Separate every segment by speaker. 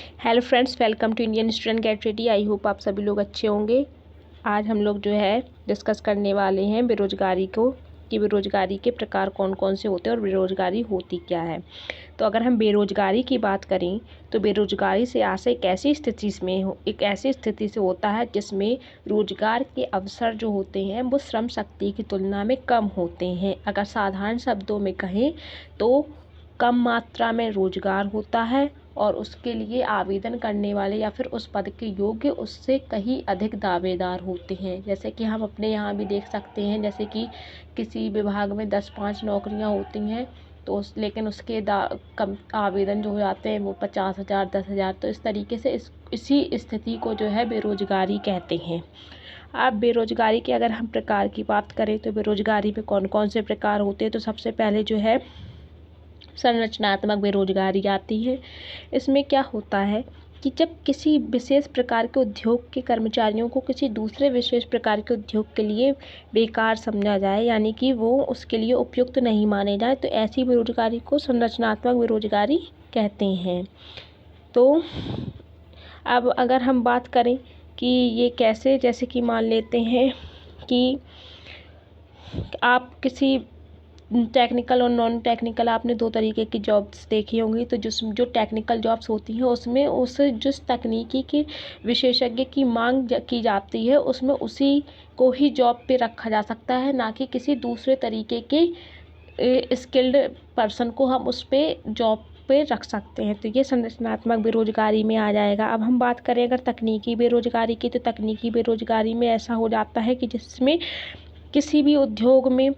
Speaker 1: Hello friends, welcome to Indian student get ready. I hope आप सभी लोग अच्छे होंगे। आज हम लोग जो है डिस्कस करने वाले हैं बेरोजगारी को, कि बेरोजगारी के प्रकार कौन कौन से होते हैं और बेरोजगारी होती क्या है। तो अगर हम बेरोजगारी की बात करें तो बेरोजगारी से आशय एक ऐसी स्थिति से होता है जिसमें रोजगार के अवसर जो होते हैं वो श्रम शक्ति की तुलना में कम होते हैं। अगर साधारण शब्दों में कहें तो कम मात्रा में रोजगार होता है और उसके लिए आवेदन करने वाले या फिर उस पद के योग्य उससे कहीं अधिक दावेदार होते हैं। जैसे कि हम अपने यहाँ भी देख सकते हैं, जैसे कि किसी विभाग में 10-5 नौकरियाँ होती हैं तो लेकिन उसके कम आवेदन जो हो जाते हैं वो 50,000 10,000। तो इस तरीके से इसी स्थिति को जो है बेरोजगारी कहते हैं। अब बेरोजगारी के अगर हम प्रकार की बात करें तो बेरोजगारी में कौन कौन से प्रकार होते हैं, तो सबसे पहले जो है संरचनात्मक बेरोजगारी आती है। इसमें क्या होता है कि जब किसी विशेष प्रकार के उद्योग के कर्मचारियों को किसी दूसरे विशेष प्रकार के उद्योग के लिए बेकार समझा जाए, यानी कि वो उसके लिए उपयुक्त नहीं माने जाए, तो ऐसी बेरोजगारी को संरचनात्मक बेरोजगारी कहते हैं। तो अब अगर हम बात करें कि ये कैसे, जैसे कि मान लेते हैं कि आप किसी टेक्निकल और नॉन टेक्निकल, आपने 2 तरीके की जॉब्स देखी होंगी। तो जो टेक्निकल जॉब्स होती हैं उसमें जिस तकनीकी के विशेषज्ञ की मांग की जाती है उसमें उसी को ही जॉब पे रखा जा सकता है, ना कि किसी दूसरे तरीके के स्किल्ड पर्सन को हम उस पे जॉब पे रख सकते हैं। तो ये संरचनात्मक बेरोजगारी में आ जाएगा। अब हम बात करें अगर तकनीकी बेरोजगारी की, तो तकनीकी बेरोजगारी में ऐसा हो जाता है कि जिसमें किसी भी उद्योग में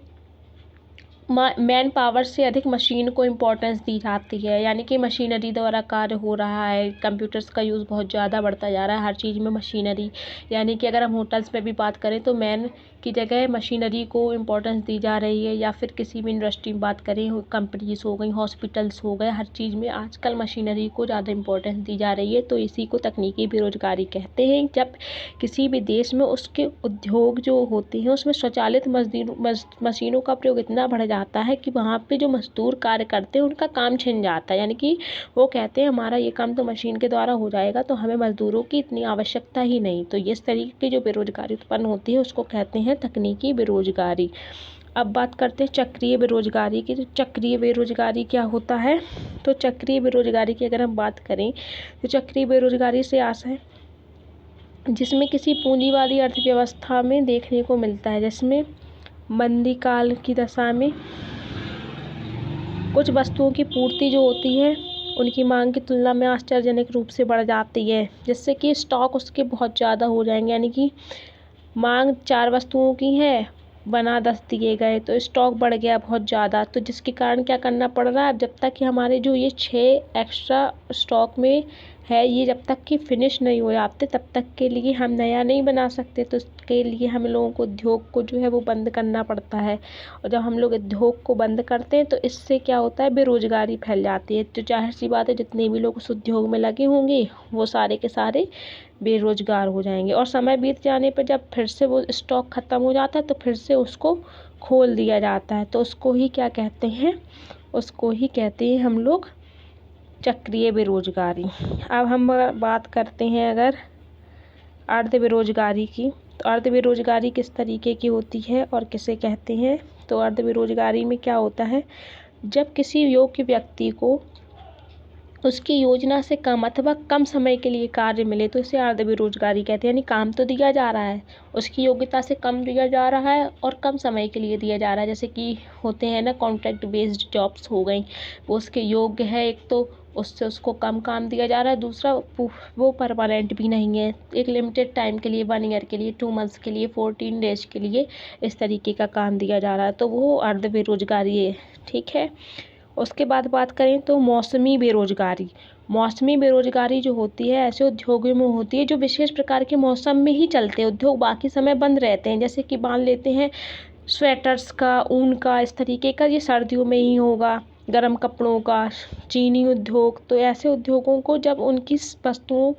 Speaker 1: मैन पावर से अधिक मशीन को इम्पोर्टेंस दी जाती है, यानी कि मशीनरी द्वारा कार्य हो रहा है। कंप्यूटर्स का यूज़ बहुत ज़्यादा बढ़ता जा रहा है, हर चीज़ में मशीनरी। यानी कि अगर हम होटल्स में भी बात करें तो मैन की जगह मशीनरी को इम्पोर्टेंस दी जा रही है, या फिर किसी भी इंडस्ट्री में बात करें, कंपनीज हो गई, हॉस्पिटल्स हो गए, हर चीज़ में आजकल मशीनरी को ज़्यादा इम्पोर्टेंस दी जा रही है। तो इसी को तकनीकी बेरोजगारी कहते हैं। जब किसी भी देश में उसके उद्योग जो होते हैं उसमें स्वचालित मशीनों का प्रयोग इतना बढ़ जाता है कि वहाँ पे जो मजदूर कार्य करते हैं उनका काम छिन जाता है। यानी कि वो कहते हैं हमारा ये काम तो मशीन के द्वारा हो जाएगा, तो हमें मजदूरों की इतनी आवश्यकता ही नहीं। तो इस तरीके की जो बेरोजगारी उत्पन्न होती है उसको कहते हैं तकनीकी बेरोजगारी। अब बात करते हैं चक्रीय बेरोजगारी की। तो चक्रीय बेरोजगारी क्या होता है, तो चक्रीय बेरोजगारी की अगर हम बात करें तो चक्रीय बेरोजगारी से आशय जिसमें किसी पूंजीवादी अर्थव्यवस्था में देखने को मिलता है, जिसमें मंदी काल की दशा में कुछ वस्तुओं की पूर्ति जो होती है उनकी मांग की तुलना में आश्चर्यजनक रूप से बढ़ जाती है, जिससे कि स्टॉक उसके बहुत ज़्यादा हो जाएंगे। यानी कि मांग 4 वस्तुओं की है, बना 10 दिए गए, तो स्टॉक बढ़ गया बहुत ज़्यादा। तो जिसके कारण क्या करना पड़ रहा है, जब तक कि हमारे जो ये 6 एक्स्ट्रा स्टॉक में है ये जब तक कि फिनिश नहीं हो जाते तब तक के लिए हम नया नहीं बना सकते। तो इसके लिए हम लोगों को उद्योग को जो है वो बंद करना पड़ता है, और जब हम लोग उद्योग को बंद करते हैं तो इससे क्या होता है, बेरोजगारी फैल जाती है। तो जाहिर सी बात है जितने भी लोग उस उद्योग में लगे होंगे वो सारे के सारे बेरोजगार हो जाएंगे। और समय बीत जाने पर जब फिर से वो स्टॉक ख़त्म हो जाता है तो फिर से उसको खोल दिया जाता है। तो उसको ही क्या कहते हैं, उसको ही कहते हैं हम लोग चक्रीय बेरोजगारी। अब हम बात करते हैं अगर अर्ध बेरोजगारी की, तो अर्ध बेरोजगारी किस तरीके की होती है और किसे कहते हैं। तो अर्ध बेरोजगारी में क्या होता है, जब किसी योग्य व्यक्ति को उसकी योजना से कम अथवा कम समय के लिए कार्य मिले तो इसे अर्ध बेरोजगारी कहते हैं। यानी काम तो दिया जा रहा है, उसकी योग्यता से कम दिया जा रहा है और कम समय के लिए दिया जा रहा है। जैसे कि होते हैं ना कॉन्ट्रैक्ट बेस्ड जॉब्स हो गई, वो उसके योग्य है, एक तो उससे उसको कम काम दिया जा रहा है, दूसरा वो परमानेंट भी नहीं है, एक लिमिटेड टाइम के लिए, 1 ईयर के लिए, 2 मंथ्स के लिए, 14 डेज के लिए इस तरीके का काम दिया जा रहा है, तो वो अर्ध बेरोजगारी है। ठीक है। उसके बाद बात करें तो मौसमी बेरोजगारी। मौसमी बेरोजगारी जो होती है ऐसे उद्योगों में होती है जो विशेष प्रकार के मौसम में ही चलते हैं, उद्योग बाकी समय बंद रहते हैं। जैसे कि मान लेते हैं स्वेटर्स का, ऊन का, इस तरीके का, ये सर्दियों में ही होगा। गर्म कपड़ों का, चीनी उद्योग, तो ऐसे उद्योगों को जब उनकी वस्तुओं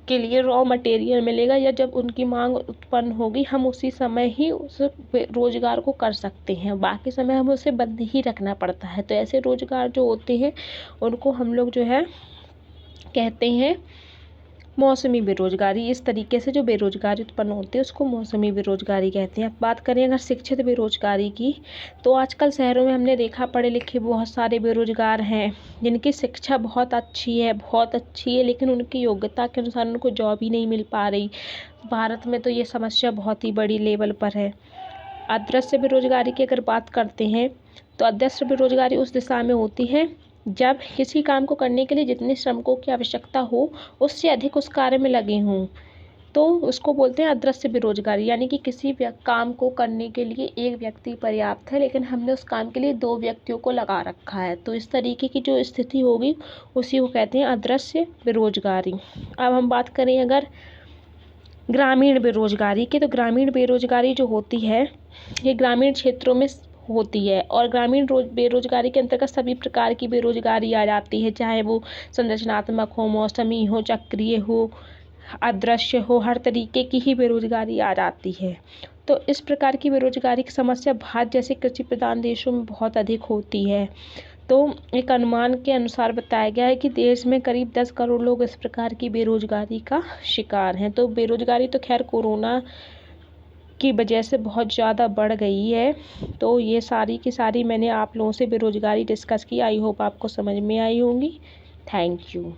Speaker 1: के लिए रॉ मटेरियल मिलेगा या जब उनकी मांग उत्पन्न होगी हम उसी समय ही उस रोजगार को कर सकते हैं, बाकी समय हमें उसे बंद ही रखना पड़ता है। तो ऐसे रोजगार जो होते हैं उनको हम लोग जो है कहते हैं मौसमी बेरोजगारी। इस तरीके से जो बेरोजगारी उत्पन्न होती है उसको मौसमी बेरोजगारी कहते हैं। अब बात करें अगर शिक्षित बेरोजगारी की, तो आजकल शहरों में हमने देखा पढ़े लिखे बहुत सारे बेरोजगार हैं जिनकी शिक्षा बहुत अच्छी है, लेकिन उनकी योग्यता के अनुसार उनको जॉब ही नहीं मिल पा रही। भारत में तो ये समस्या बहुत ही बड़ी लेवल पर है। अदृश्य बेरोजगारी की अगर बात करते हैं, तो अदृश्य बेरोजगारी उस दिशा में होती है जब किसी काम को करने के लिए जितने श्रमिकों की आवश्यकता हो उससे अधिक उस कार्य में लगे हों, तो उसको बोलते हैं अदृश्य बेरोजगारी। यानी कि किसी काम को करने के लिए एक व्यक्ति पर्याप्त है, लेकिन हमने उस काम के लिए 2 व्यक्तियों को लगा रखा है, तो इस तरीके की जो स्थिति होगी उसी को कहते हैं अदृश्य बेरोजगारी। अब हम बात करें अगर ग्रामीण बेरोजगारी की, तो ग्रामीण बेरोजगारी जो होती है ये ग्रामीण क्षेत्रों में होती है, और ग्रामीण बेरोजगारी के अंतर्गत सभी प्रकार की बेरोजगारी आ जाती है, चाहे वो संरचनात्मक हो, मौसमी हो, चक्रीय हो, अदृश्य हो, हर तरीके की ही बेरोजगारी आ जाती है। तो इस प्रकार की बेरोजगारी की समस्या भारत जैसे कृषि प्रधान देशों में बहुत अधिक होती है। तो एक अनुमान के अनुसार बताया गया है कि देश में करीब 10 करोड़ लोग इस प्रकार की बेरोजगारी का शिकार हैं। तो बेरोजगारी तो खैर कोरोना की वजह से बहुत ज़्यादा बढ़ गई है। तो ये सारी की सारी मैंने आप लोगों से बेरोजगारी डिस्कस की। आई होप आपको समझ में आई होंगी। Thank you.